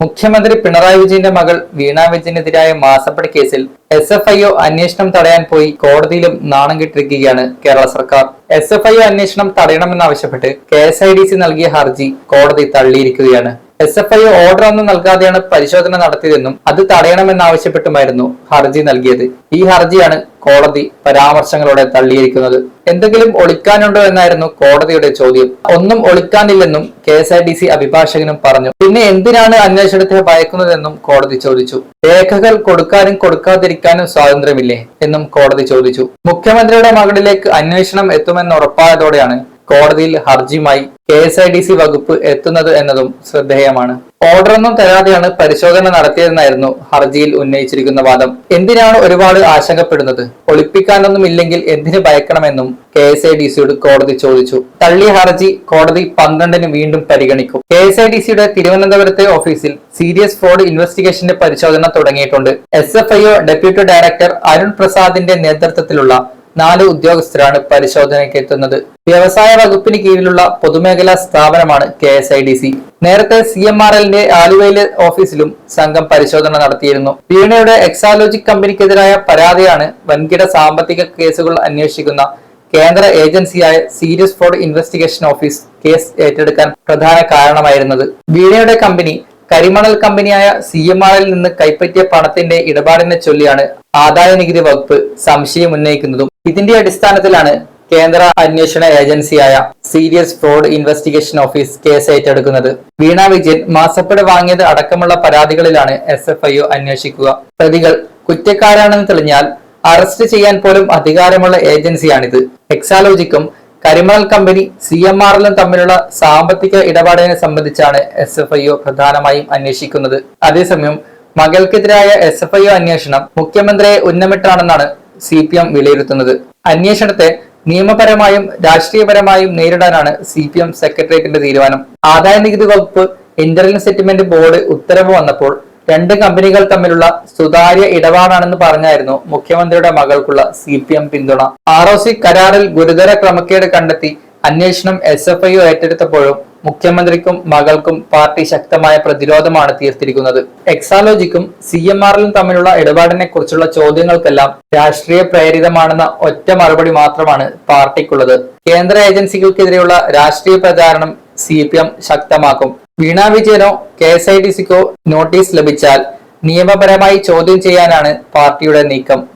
മുഖ്യമന്ത്രി പിണറായി വിജയന്റെ മകൾ വീണ വിജയനെതിരായ മാസപ്പടി കേസിൽ SFIO അന്വേഷണം തടയാൻ പോയി കോടതിയിലും നാണം കെട്ടിരിക്കുകയാണ് കേരള സർക്കാർ. SFIO അന്വേഷണം തടയണമെന്നാവശ്യപ്പെട്ട് KSIDC നൽകിയ ഹർജി കോടതി തള്ളിയിരിക്കുകയാണ്. SFIO ഓർഡർ ഒന്നും നൽകാതെയാണ് പരിശോധന നടത്തിയതെന്നും അത് തടയണമെന്നാവശ്യപ്പെട്ടുമായിരുന്നു ഹർജി നൽകിയത്. ഈ ഹർജിയാണ് കോടതി പരാമർശങ്ങളോടെ തള്ളിയിരിക്കുന്നത്. എന്തെങ്കിലും ഒളിക്കാനുണ്ടോ എന്നായിരുന്നു കോടതിയുടെ ചോദ്യം. ഒന്നും ഒളിക്കാനില്ലെന്നും KSIDC അഭിഭാഷകനും പറഞ്ഞു. പിന്നെ എന്തിനാണ് അന്വേഷണത്തെ ഭയക്കുന്നതെന്നും കോടതി ചോദിച്ചു. രേഖകൾ കൊടുക്കാനും കൊടുക്കാതിരിക്കാനും സ്വാതന്ത്ര്യമില്ലേ എന്നും കോടതി ചോദിച്ചു. മുഖ്യമന്ത്രിയുടെ മകളിലേക്ക് അന്വേഷണം എത്തുമെന്ന് ഉറപ്പായതോടെയാണ് കോടതിയിൽ ഹർജിയുമായി KSIDC വകുപ്പ് എത്തുന്നത് എന്നതും ശ്രദ്ധേയമാണ്. ഓർഡറൊന്നും തരാതെയാണ് പരിശോധന നടത്തിയതെന്നായിരുന്നു ഹർജിയിൽ ഉന്നയിച്ചിരിക്കുന്ന വാദം. എന്തിനാണ് ഒരുപാട് ആശങ്കപ്പെടുന്നത്? ഒളിപ്പിക്കാനൊന്നും ഇല്ലെങ്കിൽ എന്തിനു ഭയക്കണമെന്നും KSIDCയോട് കോടതി ചോദിച്ചു. തള്ളിയ ഹർജി കോടതി 12-ന് വീണ്ടും പരിഗണിക്കും. KSIDCയുടെ തിരുവനന്തപുരത്തെ ഓഫീസിൽ സീരിയസ് ഫ്രോഡ് ഇൻവെസ്റ്റിഗേഷന്റെ പരിശോധന തുടങ്ങിയിട്ടുണ്ട്. SFIO ഡെപ്യൂട്ടി ഡയറക്ടർ അരുൺ പ്രസാദിന്റെ നേതൃത്വത്തിലുള്ള 4 ഉദ്യോഗസ്ഥരാണ് പരിശോധനയ്ക്ക് എത്തുന്നത്. വ്യവസായ വകുപ്പിന് കീഴിലുള്ള പൊതുമേഖലാ സ്ഥാപനമാണ് KSIDC. നേരത്തെ CMRLന്റെ ആലുവയിലെ ഓഫീസിലും സംഘം പരിശോധന നടത്തിയിരുന്നു. വീണയുടെ എക്സാലോജിക് കമ്പനിക്കെതിരായ പരാതിയാണ് വൻകിട സാമ്പത്തിക കേസുകൾ അന്വേഷിക്കുന്ന കേന്ദ്ര ഏജൻസിയായ serious fraud investigation office case ഏറ്റെടുക്കാൻ പ്രധാന കാരണമായിരുന്നത്. വീണയുടെ കമ്പനി കരിമണൽ കമ്പനിയായ CMRL നിന്ന് കൈപ്പറ്റിയ പണത്തിന്റെ ഇടപാടിനെ ചൊല്ലിയാണ് ആദായ നികുതി വകുപ്പ് സംശയം ഉന്നയിക്കുന്നതും. ഇതിന്റെ അടിസ്ഥാനത്തിലാണ് കേന്ദ്ര അന്വേഷണ ഏജൻസിയായ serious fraud investigation office case ഏറ്റെടുക്കുന്നത്. വീണ വിജയൻ മാസപ്പടി വാങ്ങിയത് അടക്കമുള്ള പരാതികളിലാണ് SFIO അന്വേഷിക്കുക. പ്രതികൾ കുറ്റക്കാരാണെന്ന് തെളിഞ്ഞാൽ അറസ്റ്റ് ചെയ്യാൻ പോലും അധികാരമുള്ള ഏജൻസിയാണിത്. എക്സാലോജിക്കും കരിമണൽ കമ്പനി CMRLും തമ്മിലുള്ള സാമ്പത്തിക ഇടപാടിനെ സംബന്ധിച്ചാണ് SFIO പ്രധാനമായും അന്വേഷിക്കുന്നത്. അതേസമയം മകൾക്കെതിരായ SFIO അന്വേഷണം മുഖ്യമന്ത്രിയെ ഉന്നമിട്ടാണെന്നാണ് CPM വിലയിരുത്തുന്നത്. അന്വേഷണത്തെ നിയമപരമായും രാഷ്ട്രീയപരമായും നേരിടാനാണ് CPM സെക്രട്ടേറിയറ്റിന്റെ തീരുമാനം. ആദായ നികുതി വകുപ്പ് ഇന്റർനൽ സെറ്റിൽമെന്റ് ബോർഡ് ഉത്തരവ് വന്നപ്പോൾ 2 കമ്പനികൾ തമ്മിലുള്ള സുതാര്യ ഇടപാടാണെന്ന് പറഞ്ഞായിരുന്നു മുഖ്യമന്ത്രിയുടെ മകൾക്കുള്ള CPM പിന്തുണ. ROC കരാറിൽ ഗുരുതര ക്രമക്കേട് കണ്ടെത്തി അന്വേഷണം SFIO ഏറ്റെടുത്തപ്പോഴും മുഖ്യമന്ത്രിക്കും മകൾക്കും പാർട്ടി ശക്തമായ പ്രതിരോധമാണ് തീർത്തിരിക്കുന്നത്. എക്സാലോജിക്കും CMRLും തമ്മിലുള്ള ഇടപാടിനെ കുറിച്ചുള്ള ചോദ്യങ്ങൾക്കെല്ലാം രാഷ്ട്രീയ പ്രേരിതമാണെന്ന ഒറ്റ മറുപടി മാത്രമാണ് പാർട്ടിക്കുള്ളത്. കേന്ദ്ര ഏജൻസികൾക്കെതിരെയുള്ള രാഷ്ട്രീയ പ്രചാരണം CPM ശക്തമാക്കും. വീണ വിജയനോ KSIDCക്കോ നോട്ടീസ് ലഭിച്ചാൽ നിയമപരമായി ചോദ്യം ചെയ്യാനാണ് പാർട്ടിയുടെ നീക്കം.